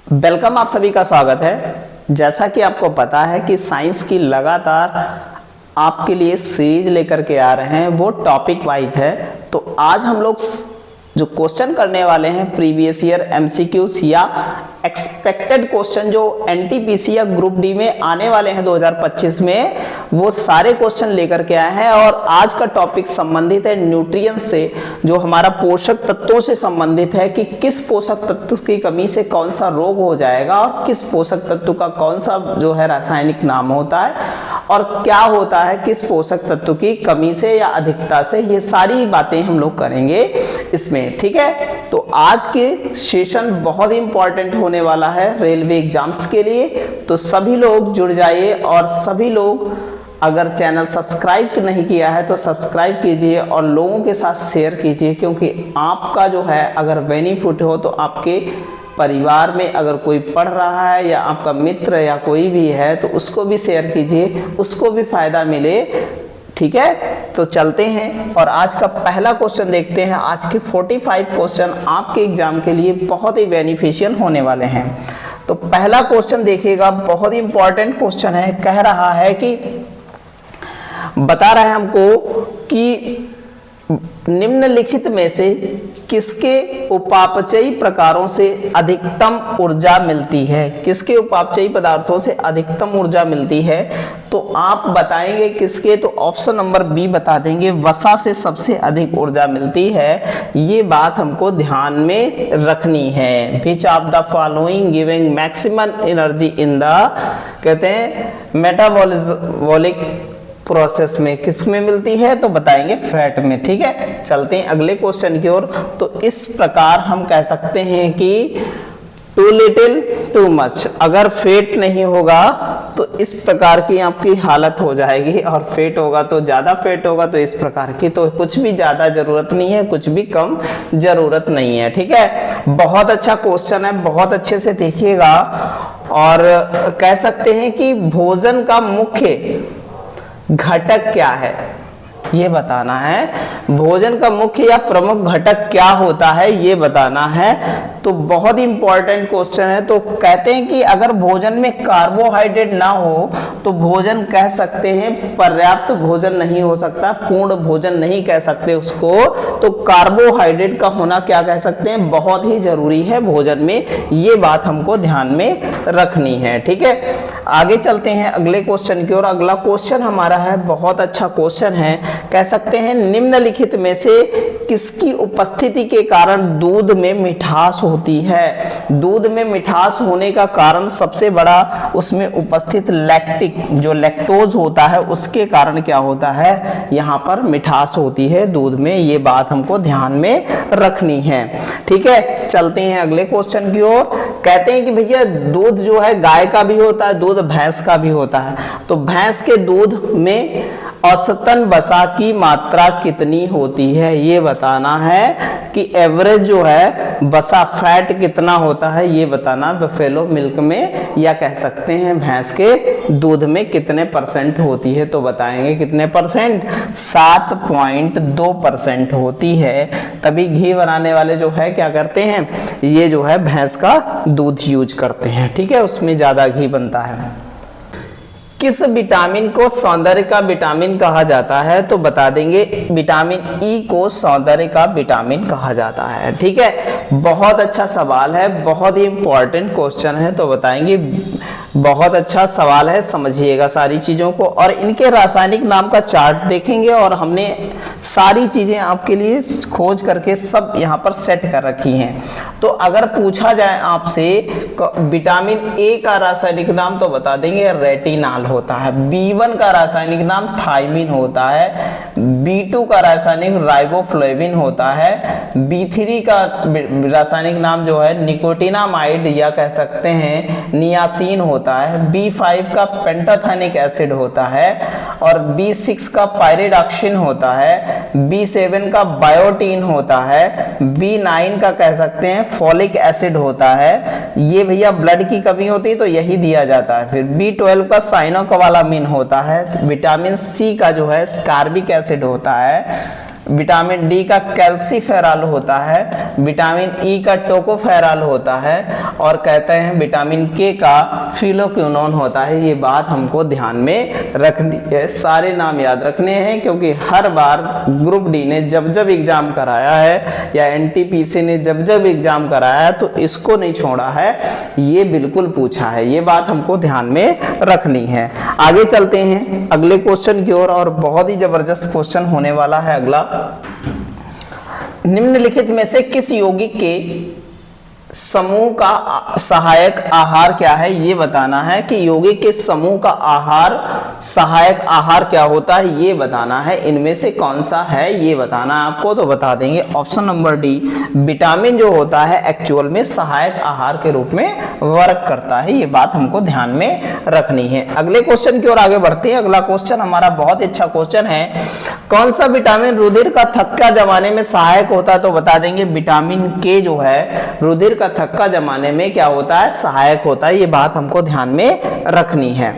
Welcome, आप सभी का स्वागत है। जैसा कि आपको पता है कि साइंस की लगातार आपके लिए सीरीज लेकर के आ रहे हैं, वो टॉपिक वाइज है। तो आज हम लोग जो क्वेश्चन करने वाले हैं प्रीवियस ईयर एमसीक्यूज या एक्सपेक्टेड क्वेश्चन जो एनटीपीसी या ग्रुप डी में आने वाले हैं 2025 में, वो सारे क्वेश्चन लेकर के आए हैं। और आज का टॉपिक संबंधित है न्यूट्रिएंट्स से, जो हमारा पोषक तत्वों से संबंधित है कि किस पोषक तत्व की कमी से कौन सा रोग हो जाएगा और किस पोषक तत्व का कौन सा जो है रासायनिक नाम होता है और क्या होता है किस पोषक तत्व की कमी से या अधिकता से। ये सारी बातें हम लोग करेंगे इसमें, ठीक है। तो आज के सेशन बहुत ही इंपॉर्टेंट होने वाला है रेलवे एग्जाम्स के लिए, तो सभी लोग जुड़ जाइए। और सभी लोग अगर चैनल सब्सक्राइब नहीं किया है तो सब्सक्राइब कीजिए और लोगों के साथ शेयर कीजिए, क्योंकि आपका जो है अगर बेनिफिट हो तो आपके परिवार में अगर कोई पढ़ रहा है या आपका मित्र या कोई भी है तो उसको भी शेयर कीजिए, उसको भी फायदा मिले, ठीक है। तो चलते हैं और आज का पहला क्वेश्चन देखते हैं। आज के 45 क्वेश्चन आपके एग्जाम के लिए बहुत ही बेनिफिशियल होने वाले हैं। तो पहला क्वेश्चन देखिएगा, बहुत ही इंपॉर्टेंट क्वेश्चन है। कह रहा है कि बता रहा है हमको कि निम्नलिखित में से किसके उपापचयी प्रकारों से अधिकतम ऊर्जा मिलती है, किसके उपापचयी पदार्थों से अधिकतम ऊर्जा मिलती है। तो आप बताएंगे किसके, तो ऑप्शन नंबर बी बता देंगे, वसा से सबसे अधिक ऊर्जा मिलती है। ये बात हमको ध्यान में रखनी है। Which of the following giving maximum energy in the, कहते हैं मेटाबॉलिक प्रोसेस में, किस में मिलती है, तो बताएंगे फैट में, ठीक है। चलते हैं अगले क्वेश्चन की ओर। तो इस प्रकार हम कह सकते हैं कि टू लिटिल टू मच, अगर फैट नहीं होगा तो इस प्रकार की आपकी हालत हो जाएगी, और फैट होगा तो ज्यादा फैट होगा तो इस प्रकार की। तो कुछ भी ज्यादा जरूरत नहीं है, कुछ भी कम जरूरत नहीं है, ठीक है। बहुत अच्छा क्वेश्चन है, बहुत अच्छे से देखिएगा। और कह सकते हैं कि भोजन का मुख्य घटक क्या है, ये बताना है। भोजन का मुख्य या प्रमुख घटक क्या होता है, ये बताना है। तो बहुत ही इंपॉर्टेंट क्वेश्चन है। तो कहते हैं कि अगर भोजन में कार्बोहाइड्रेट ना हो तो भोजन कह सकते हैं पर्याप्त भोजन नहीं हो सकता, पूर्ण भोजन नहीं कह सकते उसको। तो कार्बोहाइड्रेट का होना क्या कह सकते हैं, बहुत ही जरूरी है भोजन में। ये बात हमको ध्यान में रखनी है, ठीक है। आगे चलते हैं अगले क्वेश्चन की ओर। अगला क्वेश्चन हमारा है, बहुत अच्छा क्वेश्चन है। कह सकते हैं निम्नलिखित में से किसकी उपस्थिति के कारण दूध में मिठास होती है। दूध में मिठास होने का कारण सबसे बड़ा उसमें उपस्थित लैक्टिक जो लैक्टोज होता है उसके कारण क्या होता है, यहाँ पर मिठास होती है दूध में। ये बात हमको ध्यान में रखनी है, ठीक है। चलते हैं अगले क्वेश्चन की ओर। कहते हैं कि भैया दूध जो है गाय का भी होता है, दूध भैंस का भी होता है। तो भैंस के दूध में औसतन वसा की मात्रा कितनी होती है, ये बताना है। कि एवरेज जो है वसा फैट कितना होता है, ये बताना। बफेलो मिल्क में या कह सकते हैं भैंस के दूध में कितने परसेंट होती है, तो बताएंगे कितने परसेंट, 7.2% होती है। तभी घी बनाने वाले जो है क्या करते हैं, ये जो है भैंस का दूध यूज करते हैं, ठीक है, उसमें ज्यादा घी बनता है। किस विटामिन को सौंदर्य का विटामिन कहा जाता है, तो बता देंगे विटामिन ई को सौंदर्य का विटामिन कहा जाता है, ठीक है। बहुत अच्छा सवाल है, बहुत ही इंपॉर्टेंट क्वेश्चन है। तो बताएंगे, बहुत अच्छा सवाल है, समझिएगा सारी चीजों को। और इनके रासायनिक नाम का चार्ट देखेंगे और हमने सारी चीजें आपके लिए खोज करके सब यहाँ पर सेट कर रखी हैं। तो अगर पूछा जाए आपसे विटामिन ए का रासायनिक नाम, तो बता देंगे रेटिनॉल होता है। B1 का रासायनिक नाम थायमिन होता है। B2 का रासायनिक राइबोफ्लेविन होता है। B3 का रासायनिक नाम जो है निकोटिनामाइड या कह सकते हैं नियासिन होता है। B5 का पेंटाथेनिक एसिड होता है और B6 का पायरिडॉक्सिन होता है। B7 का बायोटीन होता है। B9 का कह सकते हैं फॉलिक एसिड होता है। ये भैया ब्लड की कमी होती है तो यही दिया जाता है। फिर B12 का साइनोकोबालामिन होता है। विटामिन सी का जो है कार्बिक एसिड होता है। विटामिन डी का कैल्सीफेरॉल होता है, विटामिन ई का टोकोफेरॉल होता है, और कहते हैं विटामिन के का फिलोक्विनोन होता है। ये बात हमको ध्यान में रखनी है, सारे नाम याद रखने हैं, क्योंकि हर बार ग्रुप डी ने जब जब एग्जाम कराया है या एनटीपीसी ने जब जब एग्जाम कराया है तो इसको नहीं छोड़ा है, ये बिल्कुल पूछा है, ये बात हमको ध्यान में रखनी है। आगे चलते हैं अगले क्वेश्चन की ओर, और बहुत ही जबरदस्त क्वेश्चन होने वाला है अगला। निम्नलिखित में से किस यौगिक के समूह का सहायक आहार क्या है, ये बताना है कि यौगिक के समूह का आहार सहायक आहार क्या होता है, ये बताना है। इनमें से कौन सा है ये बताना है आपको, तो बता देंगे ऑप्शन नंबर डी, विटामिन जो होता है एक्चुअल में सहायक आहार के रूप में वर्क करता है, ये बात हमको ध्यान में रखनी है। अगले क्वेश्चन की ओर आगे बढ़ते हैं। अगला क्वेश्चन हमारा बहुत अच्छा क्वेश्चन है, कौन सा विटामिन रुधिर का थक्का जमाने में सहायक होता है, तो बता देंगे विटामिन के जो है रुधिर का थक्का जमाने में क्या होता है, सहायक होता है, ये बात हमको ध्यान में रखनी है।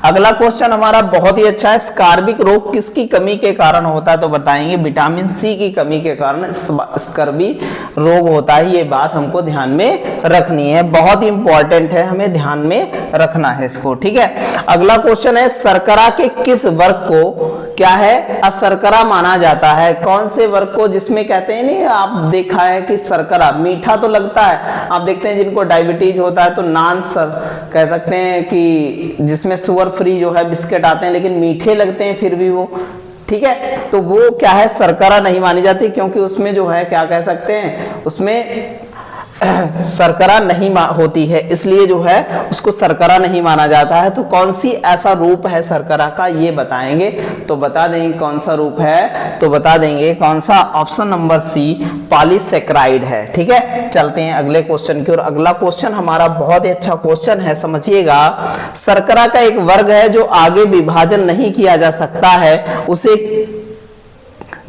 अगला क्वेश्चन हमारा बहुत ही अच्छा है, स्कार्बिक रोग किसकी कमी के कारण होता है, तो बताएंगे विटामिन सी की कमी के कारण स्कार्बिक रोग होता है, ये बात हमको ध्यान में रखनी है, बहुत ही इंपॉर्टेंट है, हमें ध्यान में रखना है इसको, ठीक है। अगला क्वेश्चन है, शर्करा के किस वर्ग को क्या है, अशर्करा माना जाता है, कौन से वर्ग को, जिसमें कहते हैं नहीं, आप देखा है कि शर्करा मीठा तो लगता है, आप देखते हैं जिनको डायबिटीज होता है तो नान सर कह सकते हैं कि जिसमें शुगर फ्री जो है बिस्किट आते हैं लेकिन मीठे लगते हैं फिर भी वो, ठीक है, तो वो क्या है, शर्करा नहीं मानी जाती, क्योंकि उसमें जो है क्या कह सकते हैं, उसमें शर्करा नहीं होती है, इसलिए जो है उसको शर्करा नहीं माना जाता है। तो कौन सी ऐसा रूप है शर्करा का, ये बताएंगे, तो बता देंगे कौन सा रूप है, तो बता देंगे कौन सा, ऑप्शन नंबर सी पॉलीसेक्राइड है, ठीक है। चलते हैं अगले क्वेश्चन की ओर। अगला क्वेश्चन हमारा बहुत ही अच्छा क्वेश्चन है, समझिएगा। शर्करा का एक वर्ग है जो आगे विभाजन नहीं किया जा सकता है, उसे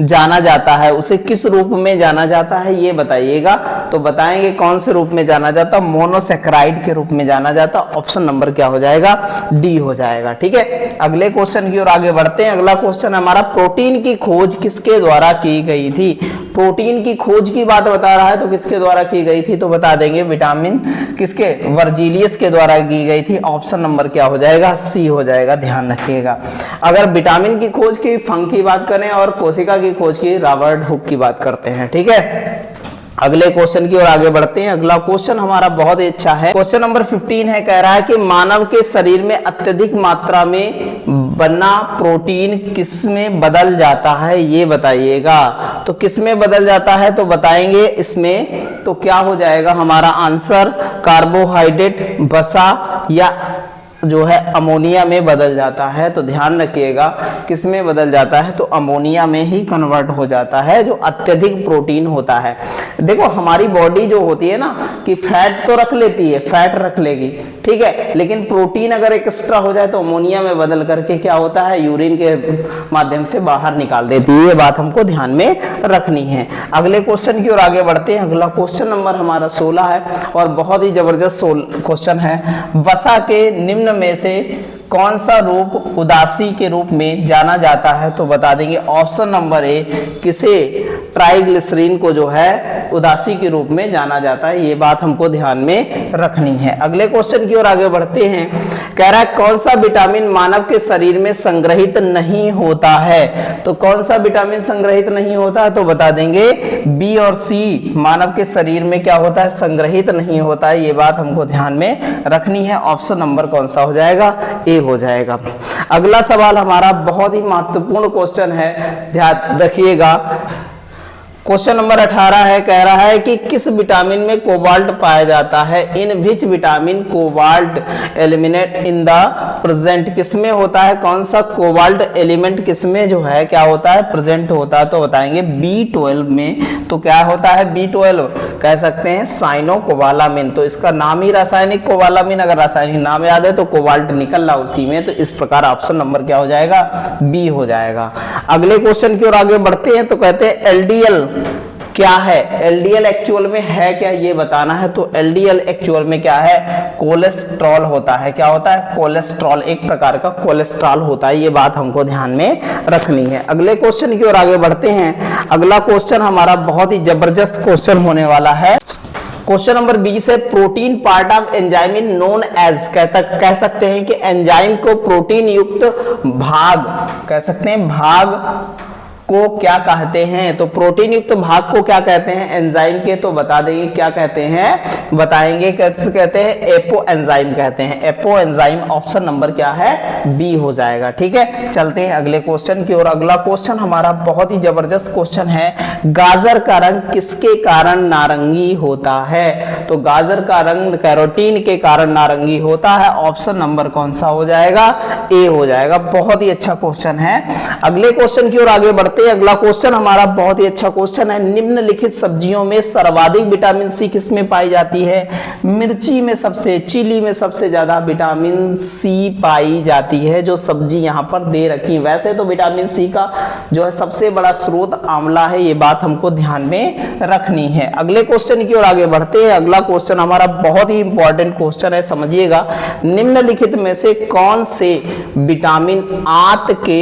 जाना जाता है, उसे किस रूप में जाना जाता है ये बताइएगा, तो बताएंगे कौन से रूप में जाना जाता, मोनोसेक्राइड के रूप में जाना जाता, ऑप्शन नंबर क्या हो जाएगा, डी हो जाएगा, ठीक है। अगले क्वेश्चन की ओर आगे बढ़ते हैं। अगला क्वेश्चन हमारा, प्रोटीन की खोज किसके द्वारा की गई थी, प्रोटीन की खोज की बात बता रहा है तो किसके द्वारा की गई थी, तो बता देंगे विटामिन किसके, वर्जिलियस के द्वारा की गई थी, ऑप्शन नंबर क्या हो जाएगा, सी हो जाएगा, ध्यान रखिएगा। अगर विटामिन की खोज की फंक की बात करें और कोशिका की खोज की रॉबर्ट हुक की बात करते हैं, ठीक है। अगले क्वेश्चन की ओर आगे बढ़ते हैं। अगला क्वेश्चन हमारा बहुत ही अच्छा है, क्वेश्चन नंबर 15 है, कह रहा है कि मानव के शरीर में अत्यधिक मात्रा में बना प्रोटीन किसमें बदल जाता है, ये बताइएगा। तो किसमें बदल जाता है, तो बताएंगे इसमें, तो क्या हो जाएगा हमारा आंसर, कार्बोहाइड्रेट, वसा या जो है अमोनिया में बदल जाता है। तो ध्यान रखिएगा किस में बदल जाता है, तो अमोनिया में ही कन्वर्ट हो जाता है, जो अत्यधिक प्रोटीन होता है। देखो हमारी बॉडी जो होती है ना कि फैट तो रख लेती है, फैट रख लेगी, ठीक है, लेकिन प्रोटीन अगर एक्स्ट्रा हो जाए तो अमोनिया में बदल करके क्या होता है, यूरिन के माध्यम से बाहर निकाल देती है, ये बात हमको ध्यान में रखनी है। अगले क्वेश्चन की ओर आगे बढ़ते हैं। अगला क्वेश्चन नंबर हमारा 16 है और बहुत ही जबरदस्त क्वेश्चन है, वसा के निम्न में से कौन सा रूप उदासी के रूप में जाना जाता है, तो बता देंगे ऑप्शन नंबर ए, किसे, ट्राइग्लिसरीन को जो है उदासी के रूप में जाना जाता है, ये बात हमको ध्यान में रखनी है। अगले क्वेश्चन की ओर आगे बढ़ते हैं, कह रहा है कौन सा विटामिन मानव के शरीर में संग्रहित नहीं होता है, तो कौन सा विटामिन संग्रहित नहीं होता है, तो बता देंगे बी और सी मानव के शरीर में क्या होता है, संग्रहित नहीं होता है, ये बात हमको ध्यान में रखनी है। ऑप्शन नंबर कौन सा हो जाएगा, ए हो जाएगा। अगला सवाल हमारा बहुत ही महत्वपूर्ण क्वेश्चन है, ध्यान रखिएगा। क्वेश्चन नंबर 18 है, कह रहा है कि किस विटामिन में कोबाल्ट पाया जाता है, in which vitamin cobalt eliminate in the present, किसमें होता है, कौन सा कोबाल्ट एलिमेंट किसमें जो है क्या होता है, प्रेजेंट होता है, तो बताएंगे B12 में। तो क्या होता है B12, कह सकते हैं साइनोकोबालामिन, तो इसका नाम ही रासायनिक कोबालामिन, अगर रासायनिक नाम याद है तो कोबाल्ट निकल रहा उसी में, तो इस प्रकार ऑप्शन नंबर क्या हो जाएगा, बी हो जाएगा। अगले क्वेश्चन की ओर आगे बढ़ते हैं, तो कहते हैं LDL क्या है, एलडीएल एक्चुअल में है क्या ये बताना है। तो एलडीएल एक्चुअल में क्या है, कोलेस्ट्रॉल होता है। क्या होता है, कोलेस्ट्रॉल, एक प्रकार का कोलेस्ट्रॉल होता है। ये बात हमको ध्यान में रखनी है। अगले क्वेश्चन की ओर आगे बढ़ते हैं। अगला क्वेश्चन हमारा बहुत ही जबरदस्त क्वेश्चन होने वाला है। क्वेश्चन नंबर 20 है, protein part of enzyme in known as, कह सकते हैं कि एंजाइम को प्रोटीन युक्त भाग, कह सकते हैं भाग को क्या कहते हैं। तो प्रोटीन युक्त भाग को क्या कहते हैं एंजाइम के, तो बता देंगे क्या कहते हैं, बताएंगे। कहते हैं एपो एंजाइम कहते हैं, एपो एंजाइम। ऑप्शन नंबर क्या है, बी हो जाएगा। ठीक है, चलते हैं अगले क्वेश्चन की ओर। अगला क्वेश्चन हमारा बहुत ही जबरदस्त क्वेश्चन है, गाजर का रंग किसके कारण नारंगी होता है। तो गाजर का रंग कैरोटीन के कारण नारंगी होता है। ऑप्शन नंबर कौन सा हो जाएगा, ए हो जाएगा। बहुत ही अच्छा क्वेश्चन है। अगले क्वेश्चन की ओर आगे बढ़ते। अगला क्वेश्चन हमारा बहुत ही अच्छा क्वेश्चन है, निम्नलिखित सब्जियों में सर्वाधिक विटामिन सी किसमें पाई जाती है। मिर्ची में सबसे, चिली में सबसे ज्यादा विटामिन सी पाई जाती है, जो सब्जी यहां पर दे रखी। वैसे तो विटामिन सी का जो है सबसे बड़ा स्रोत आंवला है, ये बात हमको ध्यान में रखनी है। अगले क्वेश्चन की ओर आगे बढ़ते हैं। अगला क्वेश्चन हमारा बहुत ही इंपॉर्टेंट क्वेश्चन है, समझिएगा। निम्नलिखित में से कौन से विटामिन आंत के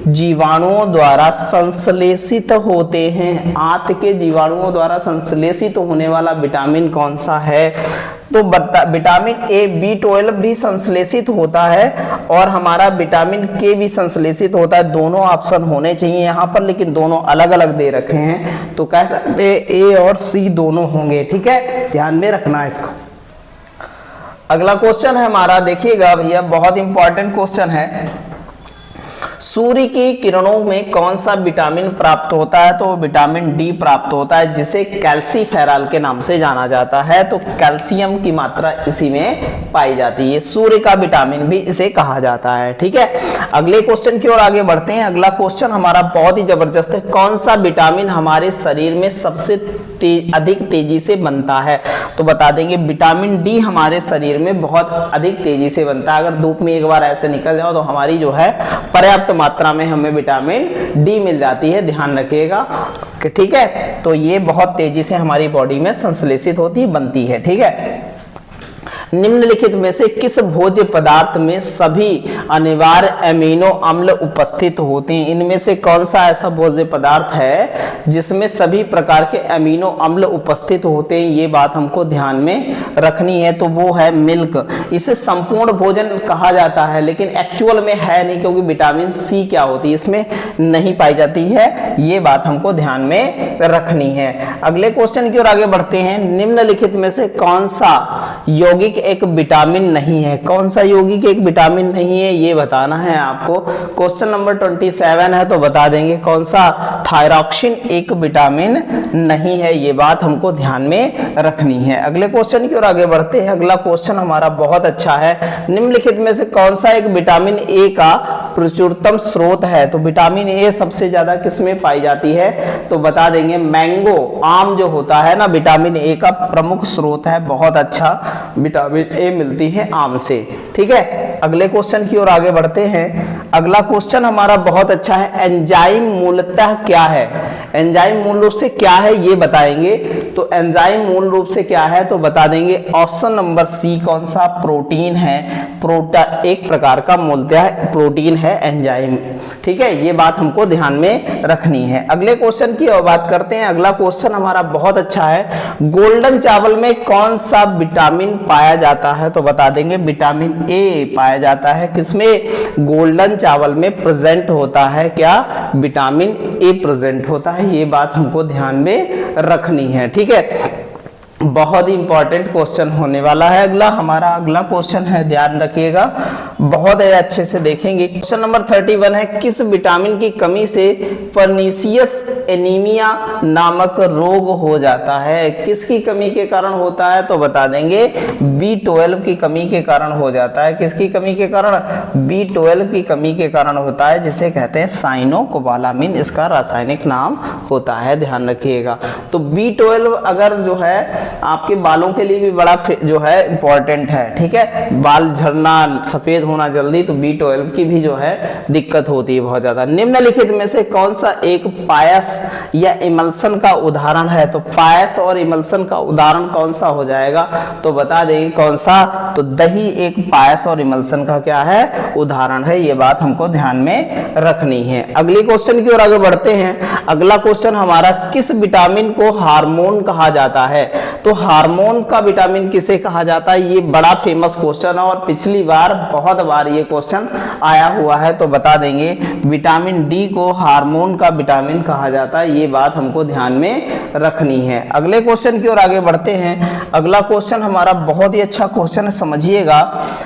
जीवाणुओं द्वारा संश्लेषित होते हैं। आंत के जीवाणुओं द्वारा संश्लेषित होने वाला विटामिन कौन सा है। तो विटामिन ए, B12 भी संश्लेषित होता है और हमारा विटामिन के भी संश्लेषित होता है। दोनों ऑप्शन होने चाहिए यहाँ पर, लेकिन दोनों अलग अलग दे रखे हैं, तो कह सकते हैं ए और सी दोनों होंगे। ठीक है, ध्यान में रखना है इसको। अगला क्वेश्चन है हमारा, देखिएगा भैया, बहुत इंपॉर्टेंट क्वेश्चन है। सूर्य की किरणों में कौन सा विटामिन प्राप्त होता है। तो विटामिन डी प्राप्त होता है, जिसे कैल्सीफेरॉल के नाम से जाना जाता है। तो कैल्शियम की मात्रा इसी में पाई जाती है। सूर्य का विटामिन भी इसे कहा जाता है। ठीक है, अगले क्वेश्चन की ओर आगे बढ़ते हैं। अगला क्वेश्चन हमारा बहुत ही जबरदस्त है, कौन सा विटामिन हमारे शरीर में सबसे अधिक तेजी से बनता है। तो बता देंगे विटामिन डी हमारे शरीर में बहुत अधिक तेजी से बनता है। अगर धूप में एक बार ऐसे निकल जाओ तो हमारी जो है पर्याप्त मात्रा में हमें विटामिन डी मिल जाती है, ध्यान रखिएगा। ठीक है, तो ये बहुत तेजी से हमारी बॉडी में संश्लेषित होती बनती है। ठीक है, निम्नलिखित में से किस भोज्य पदार्थ में सभी अनिवार्य अमीनो अम्ल उपस्थित होते हैं। इनमें से कौन सा ऐसा भोज्य पदार्थ है जिसमें सभी प्रकार के अमीनो अम्ल उपस्थित होते हैं, ये बात हमको ध्यान में रखनी है। तो वो है मिल्क। इसे संपूर्ण भोजन कहा जाता है, लेकिन एक्चुअल में है नहीं, क्योंकि विटामिन सी क्या होती है इसमें नहीं पाई जाती है। ये बात हमको ध्यान में रखनी है। अगले क्वेश्चन की ओर आगे बढ़ते हैं। निम्नलिखित में से कौन सा यौगिक एक विटामिन नहीं है। कौन सा यौगिक एक विटामिन नहीं है, ये बताना है आपको। क्वेश्चन नंबर 27 है, तो बता देंगे कौन सा थायरॉक्सिन एक विटामिन नहीं है। ये बात हमको ध्यान में रखनी है। अगले क्वेश्चन की ओर आगे बढ़ते हैं। अगला क्वेश्चन हमारा बहुत अच्छा है, निम्नलिखित में से कौन सा एक विटामिन ए का प्रचुरतम स्रोत है। तो विटामिन ए सबसे ज्यादा किसमें पाई जाती है, तो बता देंगे मैंगो, आम जो होता है ना, विटामिन ए का प्रमुख स्रोत है। बहुत अच्छा विटामिन ए मिलती है आम से। ठीक है, अगले क्वेश्चन की ओर आगे बढ़ते हैं। अगला क्वेश्चन हमारा बहुत अच्छा है, एंजाइम मूलतः क्या है। एंजाइम मूल रूप से क्या है ये बताएंगे। तो एंजाइम मूल रूप से क्या है, तो बता देंगे ऑप्शन नंबर सी, कौन सा, प्रोटीन है। एक प्रकार का मूलतः प्रोटीन है एंजाइम। ठीक है, ये बात हमको ध्यान में रखनी है। अगले क्वेश्चन की बात करते हैं। अगला क्वेश्चन हमारा बहुत अच्छा है, गोल्डन चावल में कौन सा विटामिन पाया जाता है। तो बता देंगे विटामिन ए पाया जाता है। किसमें, गोल्डन चावल में प्रेजेंट होता है क्या, विटामिन ए प्रेजेंट होता है। ये बात हमको ध्यान में रखनी है। ठीक है, बहुत ही इंपॉर्टेंट क्वेश्चन होने वाला है। अगला हमारा अगला क्वेश्चन है, ध्यान रखिएगा, बहुत अच्छे से देखेंगे। क्वेश्चन नंबर 31 है, किस विटामिन की कमी से पर्नीशियस एनीमिया नामक रोग हो जाता है। किसकी कमी के कारण होता है, तो बता देंगे B12 की कमी के कारण हो जाता है। किसकी कमी के कारण, B12 की कमी के कारण होता है, जिसे कहते हैं साइनोकोबालामिन, इसका रासायनिक नाम होता है, ध्यान रखिएगा। तो B12 अगर जो है आपके बालों के लिए भी बड़ा जो है इंपॉर्टेंट है, ठीक है। बाल झड़ना, सफेद होना जल्दी, तो B12 की भी जो है दिक्कत होती है बहुत ज्यादा। निम्नलिखित में से कौन सा एक पायस या इमल्सन का उदाहरण है? तो पायस और इमल्सन का उदाहरण कौन सा हो जाएगा? तो बता देंगे कौन सा, तो दही एक पायस और इमल्सन का क्या है? उदाहरण है। ये बात हमको ध्यान में रखनी है। अगले क्वेश्चन की ओर आगे बढ़ते हैं। अगला क्वेश्चन हमारा, किस विटामिन को हार्मोन कहा जाता है? तो हार्मोन का विटामिन किसे कहा जाता है? ये बड़ा फेमस क्वेश्चन है और पिछली बार बहुत बार ये क्वेश्चन आया हुआ है। तो बता देंगे विटामिन डी को हार्मोन का विटामिन कहा जाता है। ये बात हमको ध्यान में रखनी है। अगले क्वेश्चन की ओर आगे बढ़ते हैं। अगला क्वेश्चन हमारा बहुत ही अच्छा क्वेश्चन है, समझिएगा।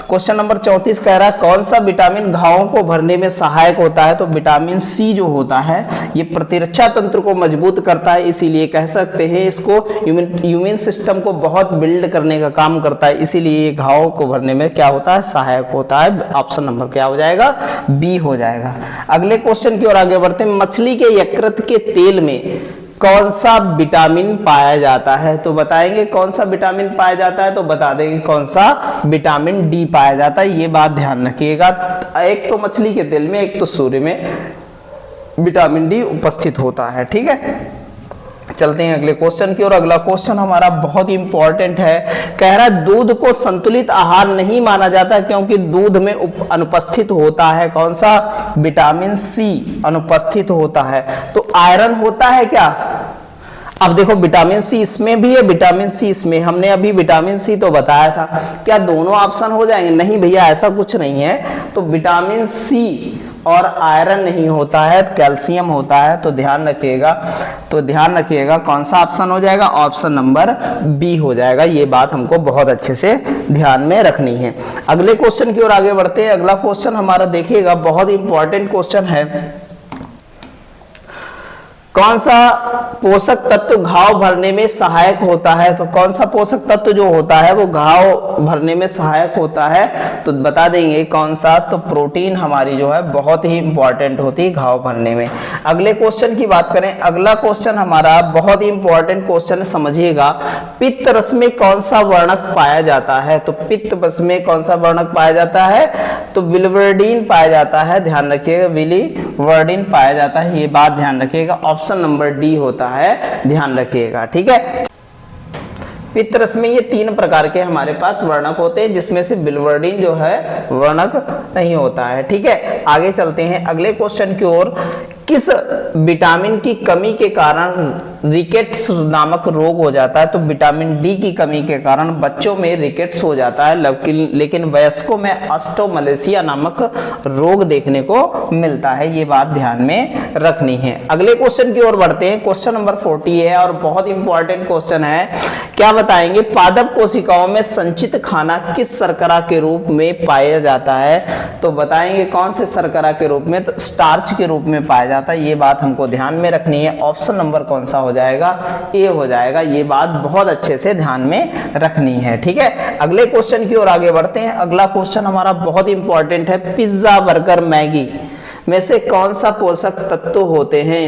क्वेश्चन नंबर 34 कह रहा है, कौन सा विटामिन घावों को भरने में सहायक होता है? तो विटामिन सी जो होता है ये प्रतिरक्षा तंत्र को मजबूत करता है, इसीलिए कह सकते हैं इसको इम्यून सिस्टम को बहुत बिल्ड करने का काम करता है, इसीलिए ये घावों को भरने में क्या होता है? सहायक होता है। ऑप्शन नंबर क्या हो जाएगा? बी हो जाएगा। अगले क्वेश्चन की ओर आगे बढ़ते हैं। मछली के यकृत के तेल में कौन सा विटामिन पाया जाता है? तो बताएंगे कौन सा विटामिन पाया जाता है? तो बता देंगे कौन सा? विटामिन डी पाया जाता है। ये बात ध्यान रखिएगा। एक तो मछली के तेल में, एक तो सूर्य में विटामिन डी उपस्थित होता है, ठीक है। चलते हैं अगले क्वेश्चन की ओर। अगला क्वेश्चन हमारा बहुत ही इंपॉर्टेंट है। कह रहा है दूध को संतुलित आहार नहीं माना जाता क्योंकि दूध में अनुपस्थित होता है कौन सा? विटामिन सी अनुपस्थित होता है। तो आयरन होता है क्या? अब देखो विटामिन सी इसमें भी है, विटामिन सी इसमें, हमने अभी विटामिन सी तो बताया था। क्या दोनों ऑप्शन हो जाएंगे? नहीं भैया, ऐसा कुछ नहीं है। तो विटामिन सी और आयरन नहीं होता है, कैल्शियम होता है। तो ध्यान रखिएगा कौन सा ऑप्शन हो जाएगा? ऑप्शन नंबर बी हो जाएगा। ये बात हमको बहुत अच्छे से ध्यान में रखनी है। अगले क्वेश्चन की ओर आगे बढ़ते हैं। अगला क्वेश्चन हमारा देखिएगा बहुत इंपॉर्टेंट क्वेश्चन है। कौन सा पोषक तत्व घाव भरने में सहायक होता है? तो कौन सा पोषक तत्व जो होता है वो घाव भरने में सहायक होता है? तो बता देंगे कौन सा? तो प्रोटीन हमारी जो है बहुत ही इंपॉर्टेंट होती है घाव भरने में। अगले क्वेश्चन की बात करें। अगला क्वेश्चन हमारा बहुत ही इंपॉर्टेंट क्वेश्चन, समझिएगा। पित्त रस में कौन सा वर्णक पाया जाता है? तो पित्त रस में कौन सा वर्णक पाया जाता है? तो बिलिवर्डिन पाया जाता है। ध्यान रखिएगा, बिलिवर्डिन पाया जाता है। ये बात ध्यान रखिएगा। ऑप्शन नंबर डी होता है, ध्यान रखिएगा, ठीक है। पित्त रस में ये 3 प्रकार के हमारे पास वर्णक होते हैं, जिसमें से बिलिवर्डिन जो है वर्णक नहीं होता है, ठीक है। आगे चलते हैं अगले क्वेश्चन की ओर। किस विटामिन की कमी के कारण रिकेट्स नामक रोग हो जाता है? तो विटामिन डी की कमी के कारण बच्चों में रिकेट्स हो जाता है, लेकिन वयस्कों में ऑस्टोमलेशिया नामक रोग देखने को मिलता है। ये बात ध्यान में रखनी है। अगले क्वेश्चन की ओर बढ़ते हैं। क्वेश्चन नंबर 40 है और बहुत इंपॉर्टेंट क्वेश्चन है। क्या बताएंगे? पादप कोशिकाओं में संचित खाना किस शर्करा के रूप में पाया जाता है? तो बताएंगे कौन से शर्करा के रूप में? तो स्टार्च के रूप में पाया जाता है। ये बात हमको ध्यान में रखनी है। ऑप्शन नंबर कौन सा हो जाएगा? ए हो जाएगा। ये बात बहुत अच्छे से ध्यान में रखनी है, ठीक है। अगले क्वेश्चन की ओर आगे बढ़ते हैं। अगला क्वेश्चन हमारा बहुत इंपॉर्टेंट है। पिज्जा, बर्गर, मैगी में से कौन सा पोषक तत्व होते हैं?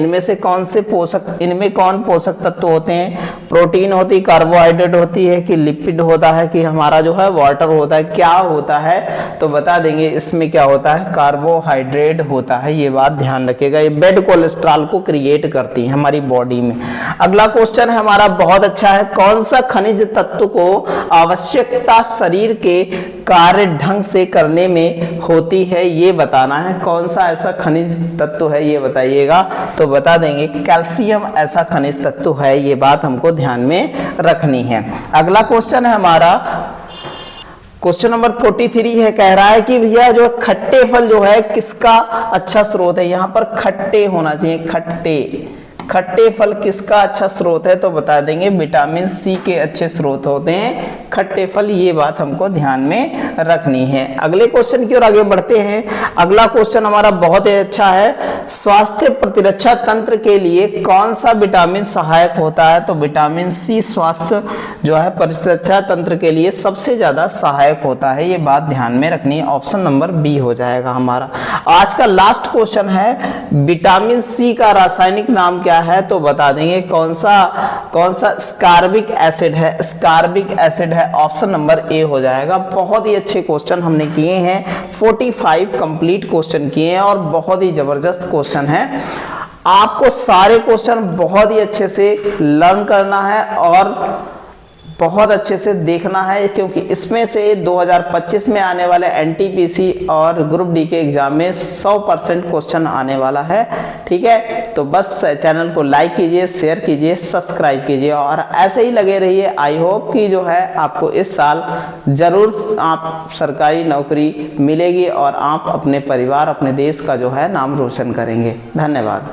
इनमें कौन पोषक तत्व होते हैं? प्रोटीन होती है, कार्बोहाइड्रेट होती है, कि लिपिड होता है, कि हमारा जो है वाटर होता है, क्या होता है? तो बता देंगे इसमें क्या होता है? कार्बोहाइड्रेट होता है। ये बात ध्यान रखिएगा। ये बैड कोलेस्ट्रॉल को क्रिएट करती है हमारी बॉडी में। अगला क्वेश्चन है हमारा बहुत अच्छा है। कौन सा खनिज तत्व को आवश्यकता शरीर के कार्य ढंग से करने में होती है? ये बताना है। कौन सा ऐसा खनिज तत्व है ये बताइएगा। तो बता देंगे कैल्शियम ऐसा खनिज तत्व है। ये बात हमको ध्यान में रखनी है। अगला क्वेश्चन है हमारा क्वेश्चन नंबर 43 है। कह रहा है कि भैया जो खट्टे फल जो है किसका अच्छा स्रोत है? यहाँ पर खट्टे होना चाहिए। खट्टे फल किसका अच्छा स्रोत है? तो बता देंगे विटामिन सी के अच्छे स्रोत होते हैं खट्टे फल। ये बात हमको ध्यान में रखनी है। अगले क्वेश्चन की ओर आगे बढ़ते हैं। अगला क्वेश्चन हमारा बहुत ही अच्छा है। स्वास्थ्य प्रतिरक्षा तंत्र के लिए कौन सा विटामिन सहायक होता है? तो विटामिन सी स्वास्थ्य जो है प्रतिरक्षा तंत्र के लिए सबसे ज्यादा सहायक होता है। ये बात ध्यान में रखनी है। ऑप्शन नंबर बी हो जाएगा हमारा। आज का लास्ट क्वेश्चन है, विटामिन सी का रासायनिक नाम क्या क्या है तो बता देंगे। कौन सा स्कार्बिक एसिड है? स्कार्बिक एसिड है, ऑप्शन नंबर ए हो जाएगा। बहुत ही अच्छे क्वेश्चन हमने किए हैं, 45 कंप्लीट क्वेश्चन किए हैं और बहुत ही जबरदस्त क्वेश्चन है। आपको सारे क्वेश्चन बहुत ही अच्छे से लर्न करना है और बहुत अच्छे से देखना है, क्योंकि इसमें से 2025 में आने वाले एनटीपीसी और ग्रुप डी के एग्जाम में 100% क्वेश्चन आने वाला है। ठीक है, तो बस चैनल को लाइक कीजिए, शेयर कीजिए, सब्सक्राइब कीजिए और ऐसे ही लगे रहिए। आई होप कि जो है आपको इस साल जरूर आप सरकारी नौकरी मिलेगी और आप अपने परिवार, अपने देश का जो है नाम रोशन करेंगे। धन्यवाद।